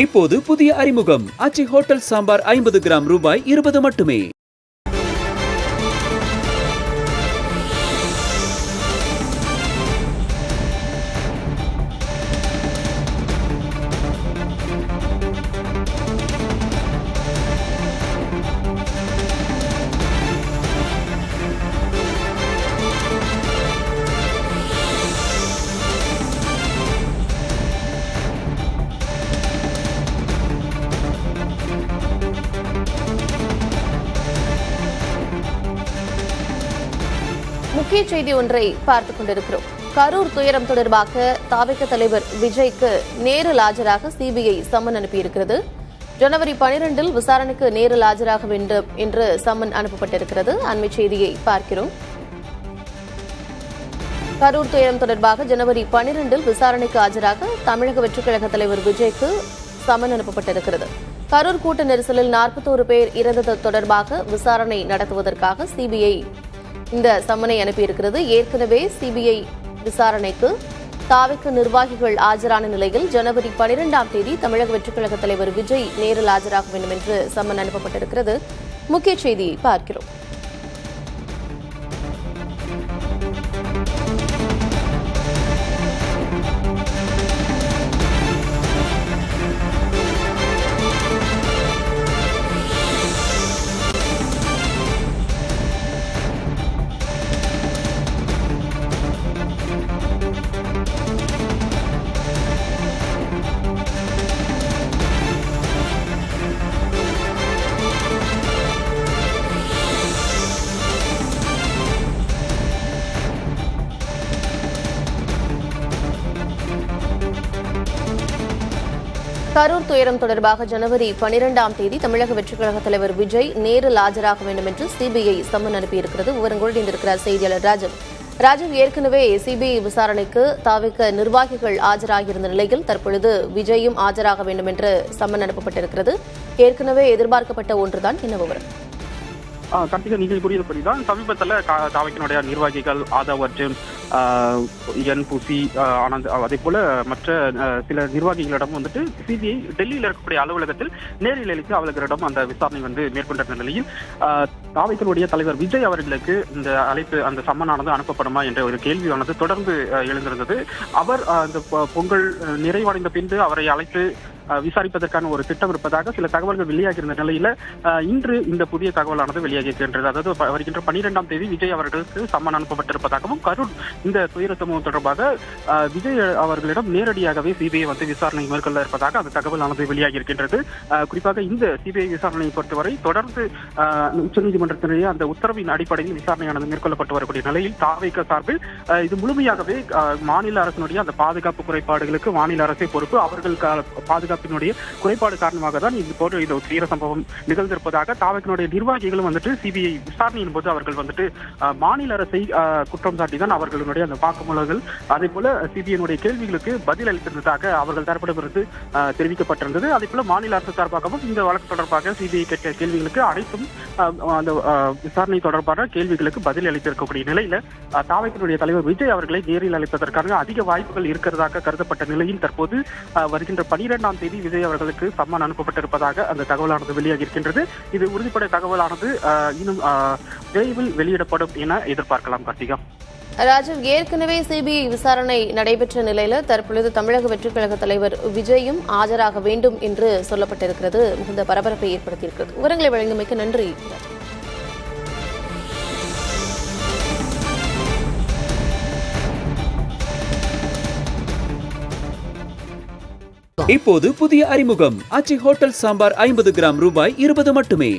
இப்போது புதிய அறிமுகம் அச்சி ஹோட்டல் சாம்பார் 50 கிராம் ரூபாய் 20 மட்டுமே. முக்கிய செய்தி ஒன்றை பார்த்துக் கொண்டிருக்கிறோம். கரூர் துயரம் தொடர்பாக தாவேக தலைவர் விஜய்க்கு நேரில் ஆஜராக சிபிஐ சம்மன் அனுப்பியிருக்கிறது. ஜனவரி 12 விசாரணைக்கு நேரில் ஆஜராக வேண்டும் என்று சம்மன் அனுப்பப்பட்டிருக்கிறது. அண்மை செய்தியை பார்க்கிறோம். கரூர் துயரம் தொடர்பாக ஜனவரி 12 விசாரணைக்கு ஆஜராக தமிழக வெற்றிக் கழக தலைவர் விஜய்க்கு சம்மன் அனுப்பப்பட்டிருக்கிறது. கரூர் கூட்ட நெரிசலில் 41 பேர் இறந்தது தொடர்பாக விசாரணை நடத்துவதற்காக சிபிஐ இந்த சம்மனை அனுப்பியிருக்கிறது. ஏற்கனவே சிபிஐ விசாரணைக்கு தாவேக நிர்வாகிகள் ஆஜரான நிலையில் ஜனவரி 12ஆம் தேதி தமிழக வெற்றிக் கழக தலைவர் விஜய் நேரில் ஆஜராக வேண்டும் என்று சம்மன் அனுப்பப்பட்டிருக்கிறது. முக்கிய செய்தியை பார்க்கிறோம். கரூர் துயரம் தொடர்பாக ஜனவரி 12ஆம் தேதி தமிழக வெற்றிக் கழக தலைவர் விஜய் நேரில் ஆஜராக வேண்டும் என்று சிபிஐ சம்மன் அனுப்பியிருக்கிறது. விவரங்களோடு இணைந்திருக்கிறார் செய்தியாளர் ராஜவ். ஏற்கனவே சிபிஐ விசாரணைக்கு தாவேக நிர்வாகிகள் ஆஜராகியிருந்த நிலையில் தற்பொழுது விஜயும் ஆஜராக வேண்டும் என்று சம்மன் அனுப்பப்பட்டிருக்கிறது. ஏற்கனவே எதிர்பார்க்கப்பட்ட ஒன்றுதான். என்ன விவரம்? கார்த்திகா, நீங்கள் கூறியபடிதான் சமீபத்தில் தாவேக்கினுடைய நிர்வாகிகள் ஆதவ் அர்ஜுன், என் புசி, ஆனந்த், அதே போல மற்ற சில நிர்வாகிகளிடம் வந்துட்டு சிபிஐ டெல்லியில் இருக்கக்கூடிய அலுவலகத்தில் நேரில் அளித்து அவர்களிடம் அந்த விசாரணை மேற்கொண்ட நிலையில் தாவேக்கினுடைய தலைவர் விஜய் அவர்களுக்கு இந்த அழைப்பு, அந்த சம்மனானது அனுப்பப்படுமா என்ற ஒரு கேள்வியானது தொடர்ந்து எழுந்திருந்தது. அவர் அந்த பொங்கல் நிறைவடைந்த பின்பு அவரை அழைத்து விசாரிப்பதற்கான ஒரு திட்டம் இருப்பதாக சில தகவல்கள் வெளியாகியிருந்த நிலையில இன்று இந்த புதிய தகவலானது வெளியாகியிருக்கின்றது. அதாவது வருகின்ற 12ஆம் தேதி விஜய் அவர்களுக்கு சம்மன் அனுப்பப்பட்டிருப்பதாகவும் கரூர் இந்த துயர சம்பவம் தொடர்பாக விஜய் அவர்களிடம் நேரடியாகவே சிபிஐ விசாரணை மேற்கொள்ள இருப்பதாக அந்த தகவலானது வெளியாகியிருக்கின்றது. குறிப்பாக இந்த சிபிஐ விசாரணையை பொறுத்தவரை தொடர்ந்து உச்சநீதிமன்றத்தினுடைய அந்த உத்தரவின் அடிப்படையில் விசாரணையானது மேற்கொள்ளப்பட்டு வரக்கூடிய நிலையில் தாவேக சார்பில் இது முழுமையாகவே மாநில அரசினுடைய அந்த பாதுகாப்பு குறைபாடுகளுக்கு மாநில அரசே பொறுப்பு, அவர்கள் பாதுகாப்பினுடைய குறைபாடு காரணமாக தான் இது போன்ற இந்த துயர சம்பவம் நிகழ்ந்திருப்பதாக தாவேக்கினுடைய நிர்வாகிகளும் சிபிஐ விசாரணையின் போது அவர்கள் மாநில அரசை குற்றம் சாட்டி தான் அவர்களுடைய அந்த வாக்குமூலங்கள் அதே போல சிபிஐனுடைய கேள்விகளுக்கு பதில் அளித்திருந்ததாக அவர்கள் தரப்பிடமிருந்து தெரிவிக்கப்பட்டிருந்தது. அதே போல மாநில அரசு சார்பாகவும் இந்த வழக்கு தொடர்பாக சிபிஐ கேட்ட கேள்விகளுக்கு அனைத்தும் அந்த விசாரணை தொடர்பான கேள்விகளுக்கு பதில் அளித்திருக்கக்கூடிய நிலையில தாவேக்கினுடைய தலைவர் விஜய் அவர்களை நேரில் அழைப்பதற்கான அதிக வாய்ப்புகள் இருக்கிறதாக கருதப்பட்ட நிலையில் தற்போது வருகின்ற 12ஆம் தேதி விஜய் அவர்களுக்கு சம்மன் அனுப்பப்பட்டிருப்பதாக அந்த தகவலானது வெளியாகியிருக்கின்றது. இது உறுதிப்பட தகவலானது இன்னும் விரைவில் வெளியிடப்படும் என எதிர்பார்க்கலாம். கார்த்திகா, ராஜவ், ஏற்கனவே சிபிஐ விசாரணை நடைபெற்ற நிலையில தற்பொழுது தமிழக வெற்றிக் கழக தலைவர் விஜயும் ஆஜராக வேண்டும் என்று சொல்லப்பட்டிருக்கிறது. மிகுந்த பரபரப்பை ஏற்படுத்தியிருக்கிறது. விவரங்களை வழங்கியமைக்கு நன்றி. இப்போது புதிய அறிமுகம் அச்சி ஹோட்டல் சாம்பார் 50 கிராம் ரூபாய் 20 மட்டுமே.